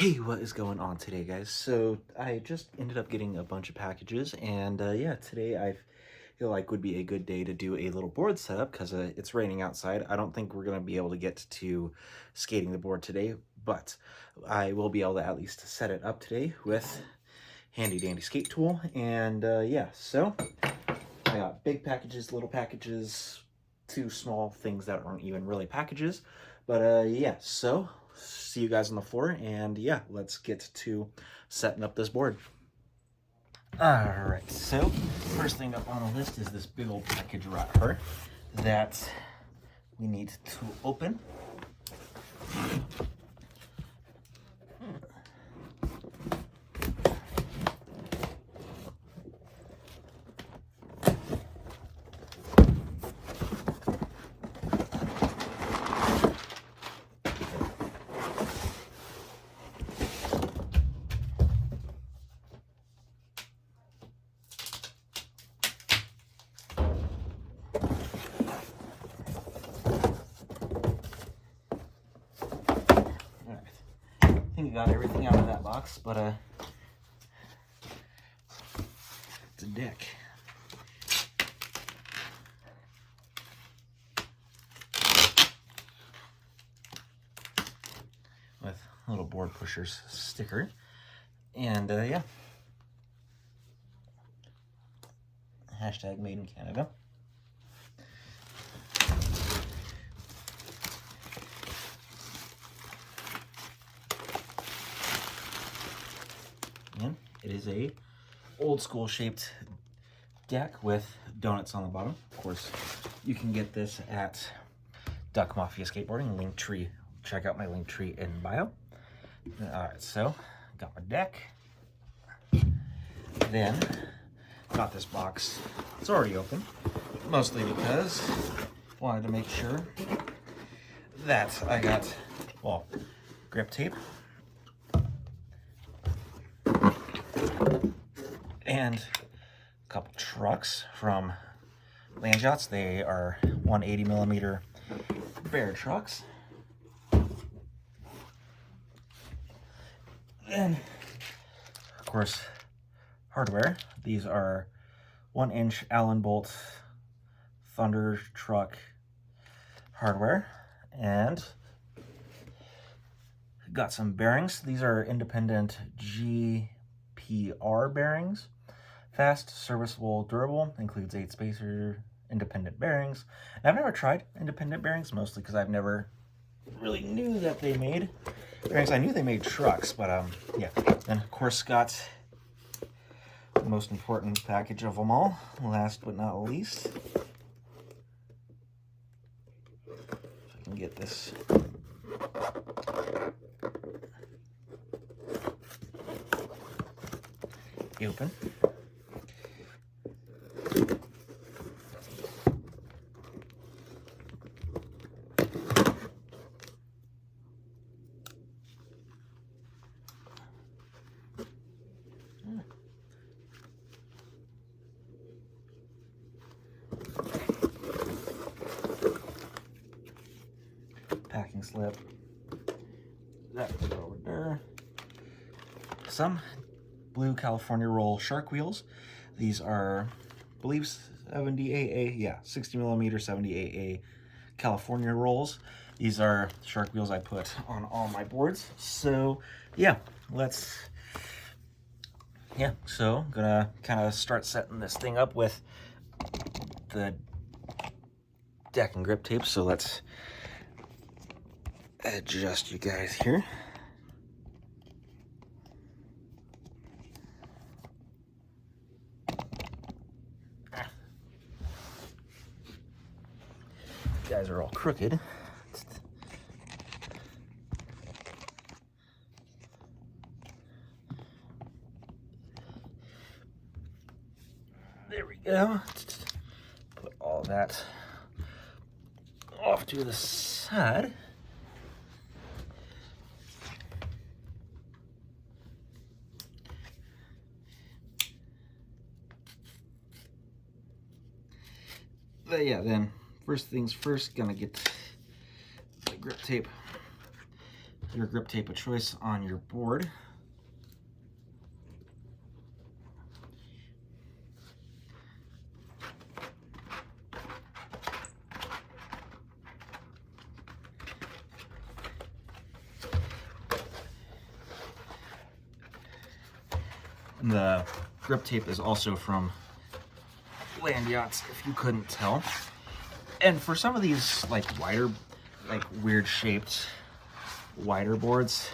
Hey, what is going on today, guys? So I just ended up getting a bunch of packages, and yeah, today I feel like would be a good day to do a little board setup because it's raining outside. I don't think we're gonna be able to get to skating the board today, but I will be able to at least set it up today with handy dandy skate tool. And yeah, so I got big packages, little packages, two small things that aren't even really packages. But yeah, so see you guys on the floor, and yeah, let's get to setting up this board. All right, so first thing up on the list is this big old package right here that we need to open. I think I got everything out of that box, but it's a deck. With little board pushers sticker. And yeah. Hashtag made in Canada. And it is a old school shaped deck with donuts on the bottom. Of course, you can get this at Duck Mafia Skateboarding, Linktree. Check out my Linktree in bio. Alright, so got my deck. Then got this box. It's already open, mostly because I wanted to make sure that I got, well, grip tape and a couple trucks from Landyachts. They are 180 millimeter bear trucks. And of course, hardware. These are 1-inch Allen bolt Thunder truck hardware, and got some bearings. These are independent GPR bearings. Fast, serviceable, durable. Includes 8 spacer independent bearings. And I've never tried independent bearings, mostly because I've never really knew that they made bearings. I knew they made trucks, but yeah. Then of course got the most important package of them all, last but not least. If I can get this open. Packing slip. That goes over there. Some blue California Roll shark wheels. These are, I believe, 70AA. Yeah, 60 millimeter 70AA California rolls. These are shark wheels I put on all my boards. So yeah, so gonna kind of start setting this thing up with the deck and grip tape. So let's adjust you guys here. You guys are all crooked. There we go. Put all that off to the side. But yeah, then first things first, gonna get the grip tape your grip tape of choice on your board. And the grip tape is also from Land Yachts, if you couldn't tell. And for some of these like wider, like weird shaped, wider boards,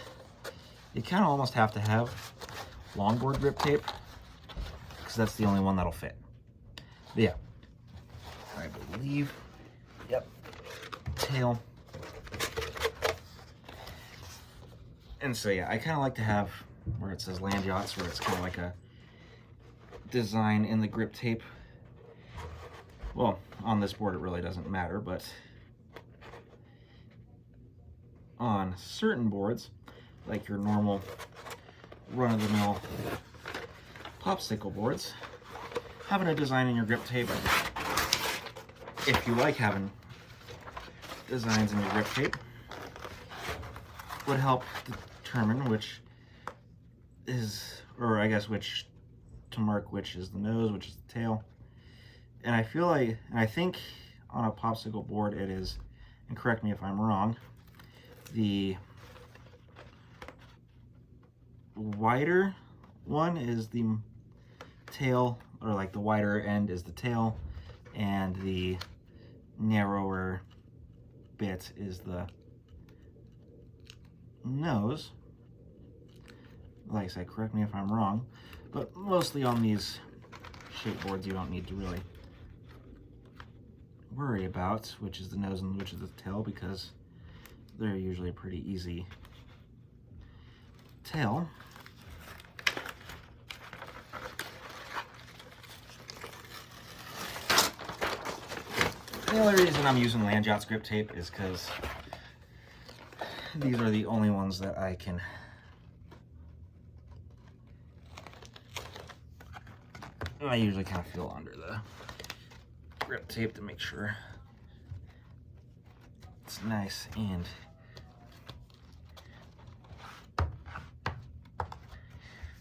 you kind of almost have to have longboard grip tape because that's the only one that'll fit. But yeah, I believe, yep, tail. And so yeah, I kind of like to have where it says Land Yachts, where it's kind of like a design in the grip tape. Well, on this board it really doesn't matter, but on certain boards, like your normal run-of-the-mill popsicle boards, having a design in your grip tape, if you like having designs in your grip tape, would help determine which is, or I guess which to mark which is the nose, which is the tail. And I feel like, and I think on a popsicle board it is, and correct me if I'm wrong, the wider one is the tail, or like the wider end is the tail, and the narrower bit is the nose. Like I said, correct me if I'm wrong, but mostly on these shape boards you don't need to really worry about which is the nose and which is the tail, because they're usually a pretty easy tell. The only reason I'm using Land Yachts grip tape is because these are the only ones that I can I usually kind of feel under the grip tape to make sure it's nice and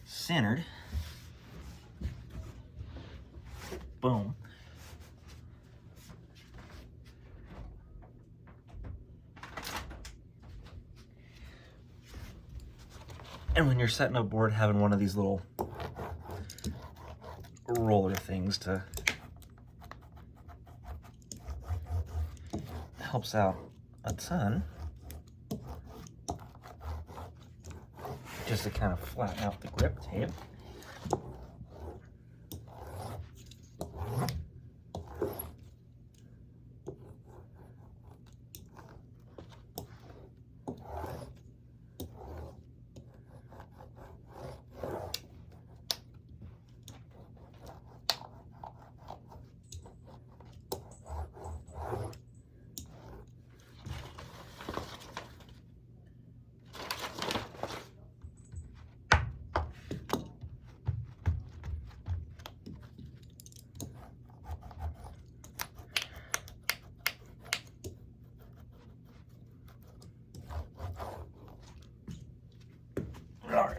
centered. Boom. And when you're setting a board, having one of these little roller things to helps out a ton, just to kind of flatten out the grip tape. All right.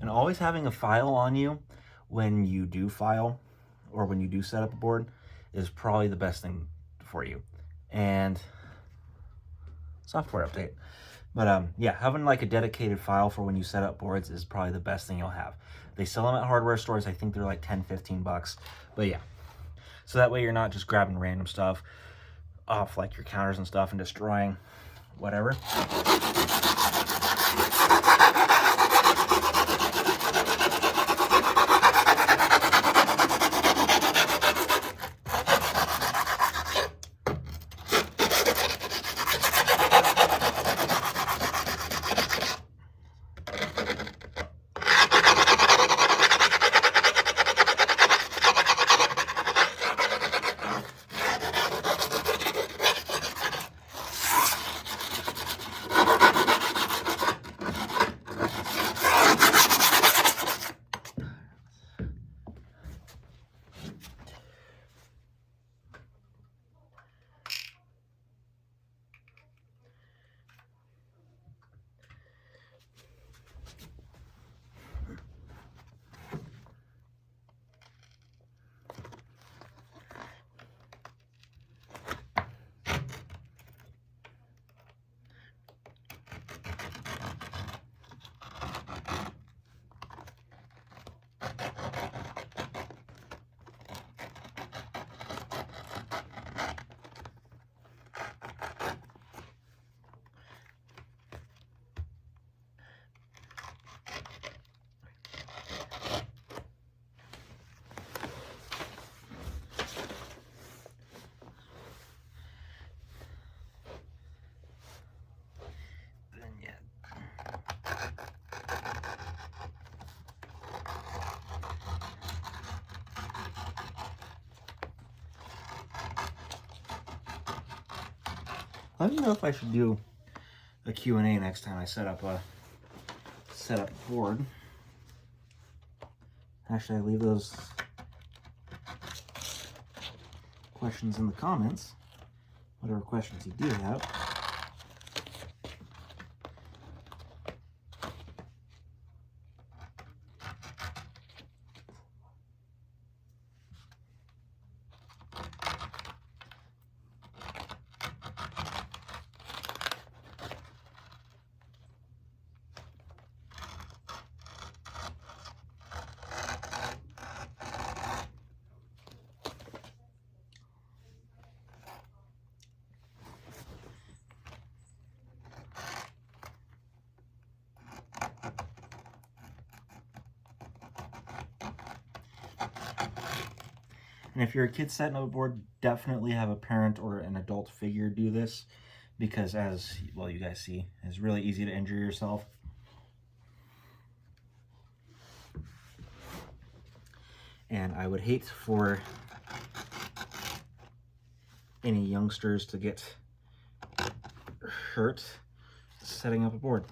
And always having a file on you when you do file or when you do set up a board is probably the best thing for you. and software update. But yeah, having like a dedicated file for when you set up boards is probably the best thing you'll have. They sell them at hardware stores. I think they're like 10, 15 bucks. But yeah, so that way you're not just grabbing random stuff off like your counters and stuff and destroying whatever. Let me know if I should do a Q&A next time I set up a board. Actually, I leave those questions in the comments, whatever questions you do have. And if you're a kid setting up a board, definitely have a parent or an adult figure do this, because as, well, you guys see, it's really easy to injure yourself. And I would hate for any youngsters to get hurt setting up a board.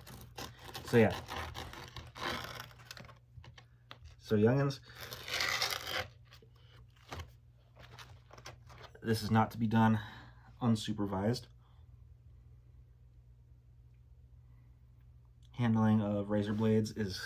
So yeah. So youngins, this is not to be done unsupervised. Handling of razor blades is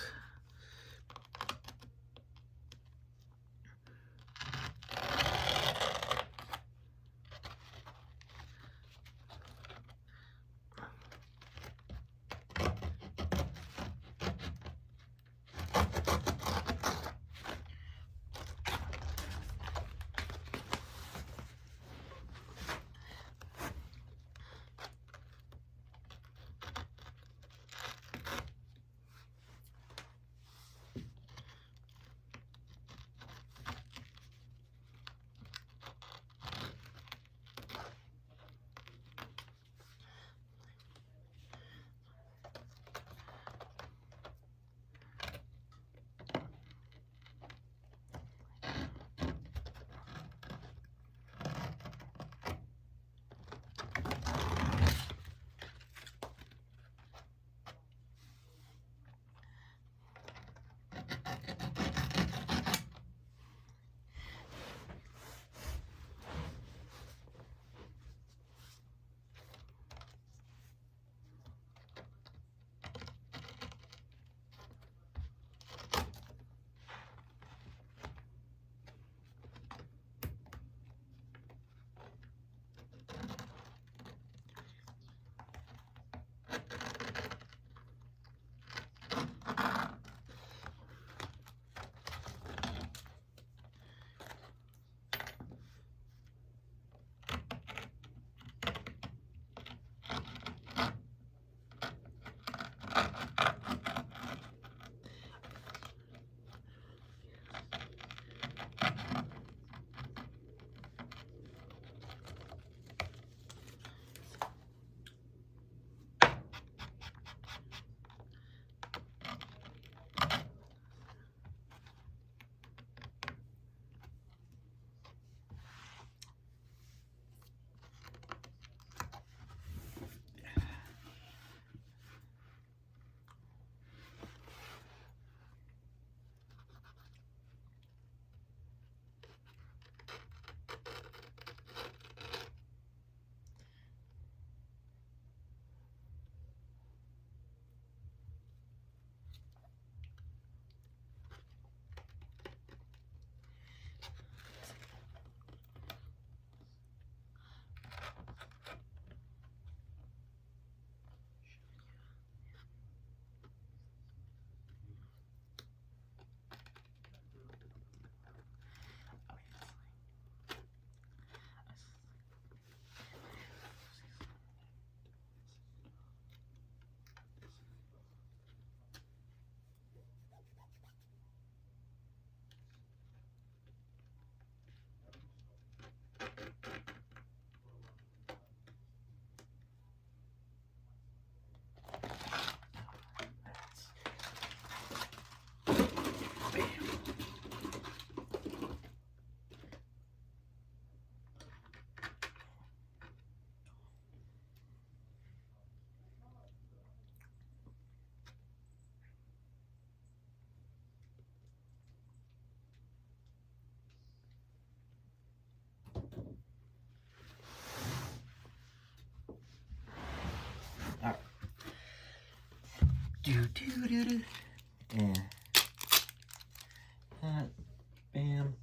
Do do do do. And that, bam.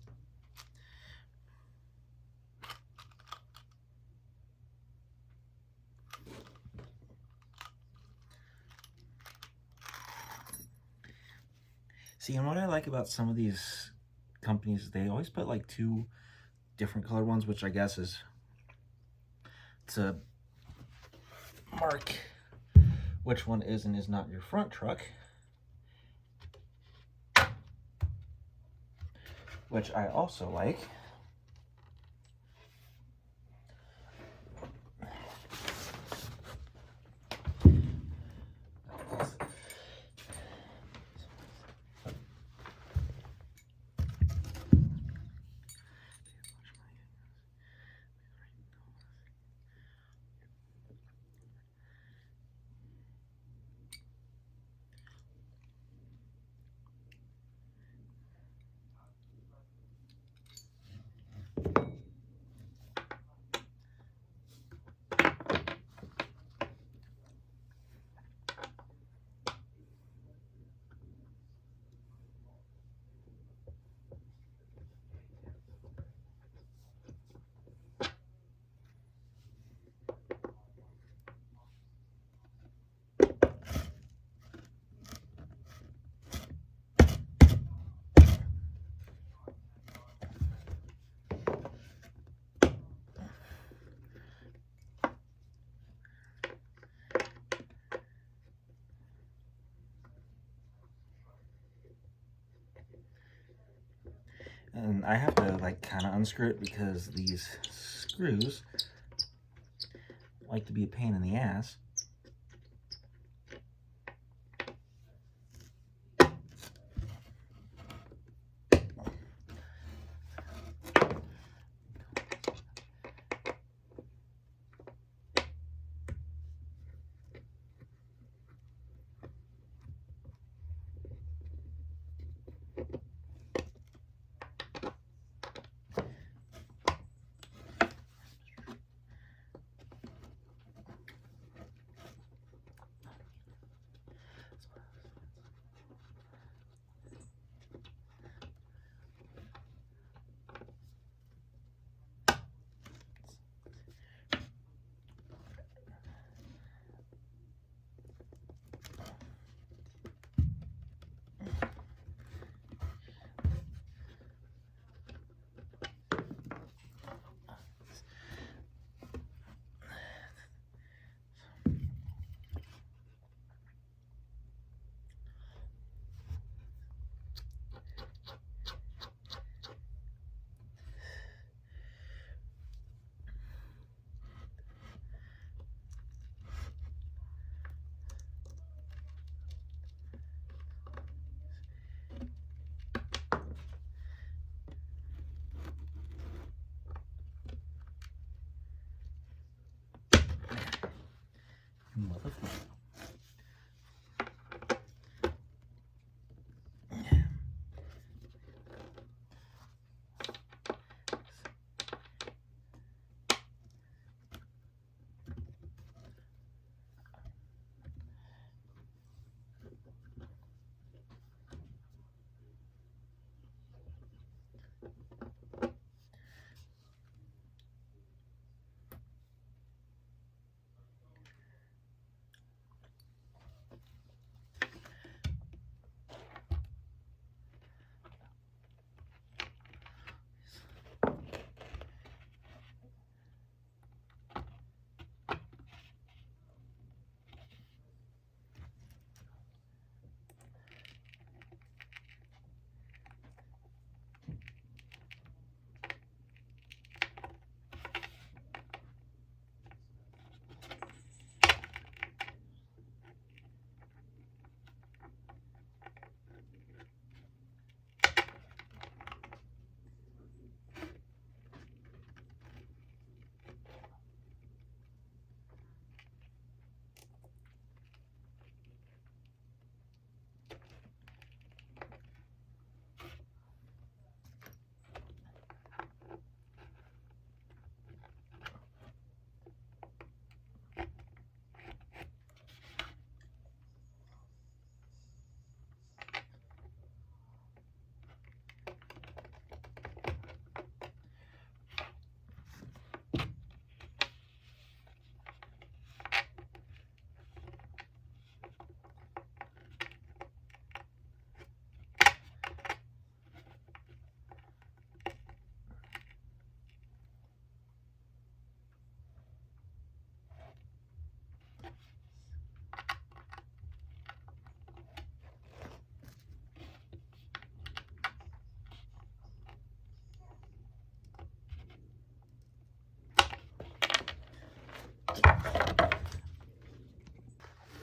See, and what I like about some of these companies, they always put like two different colored ones, which I guess is to mark which one is and is not your front truck, which I also like. And I have to like kind of unscrew it because these screws like to be a pain in the ass.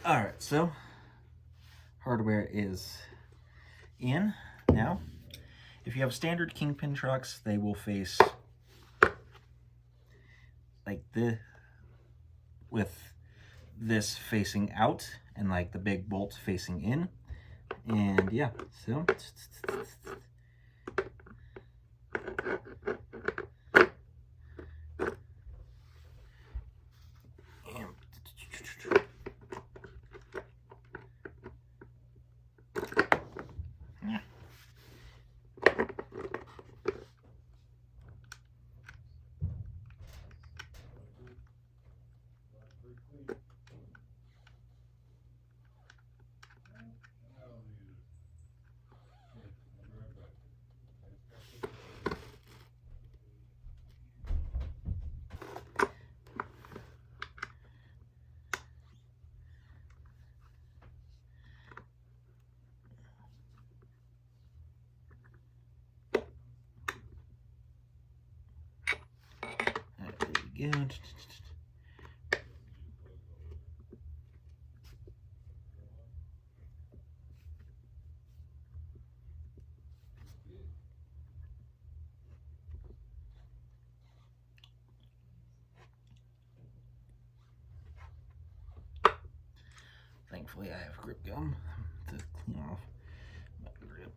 All right, so hardware is in. Now, if you have standard Kingpin trucks, they will face like this, with this facing out and like the big bolt facing in. And yeah, so there we go. Thankfully, I have grip gum to clean off my grip.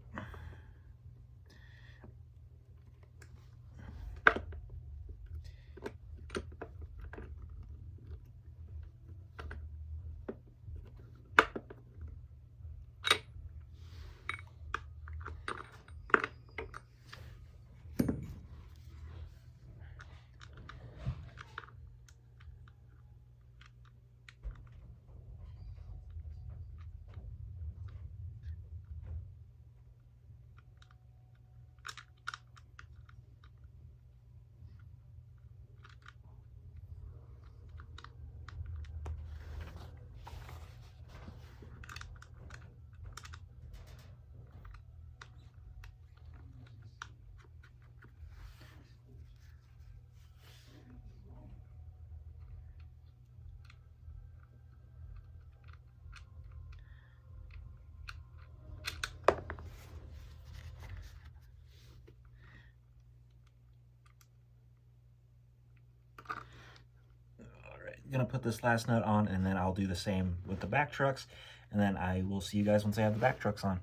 Gonna put this last nut on, and then I'll do the same with the back trucks, and then I will see you guys once I have the back trucks on.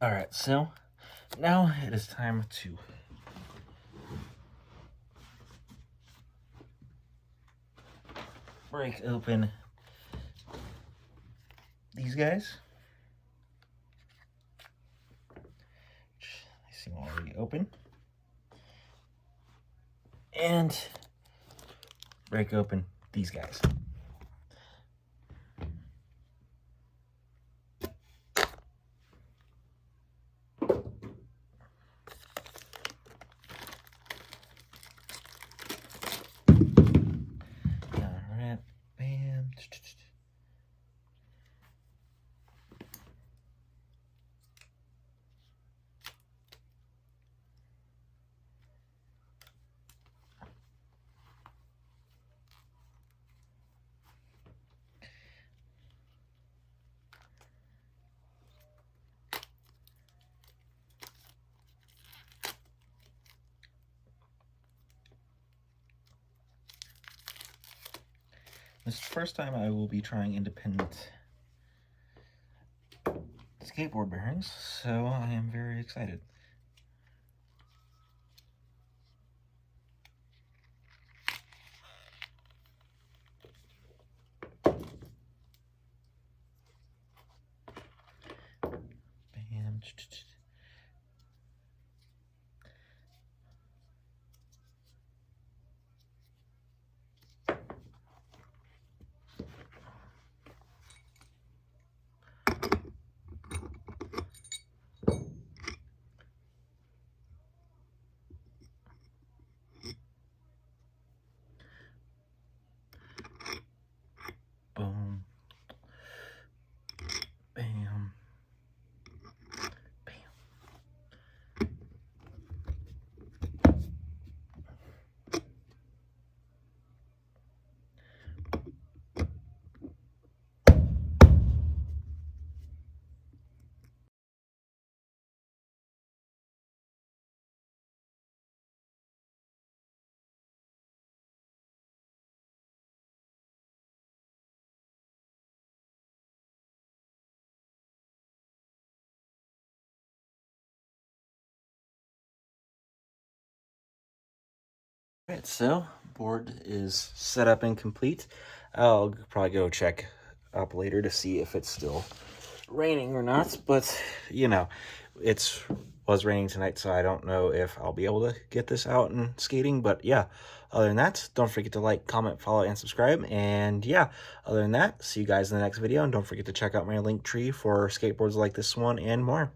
All right, so now it is time to break open these guys. They seem already open. And break open these guys. Alright, bam. This is the first time I will be trying independent skateboard bearings, so I am very excited. Bam. Boom. Bam. Bam. Alright, so board is set up and complete. I'll probably go check up later to see if it's still raining or not, but you know, it's was raining tonight, so I don't know if I'll be able to get this out and skating, but yeah, other than that, don't forget to like, comment, follow, and subscribe, and yeah, other than that, see you guys in the next video, and don't forget to check out my link tree for skateboards like this one and more.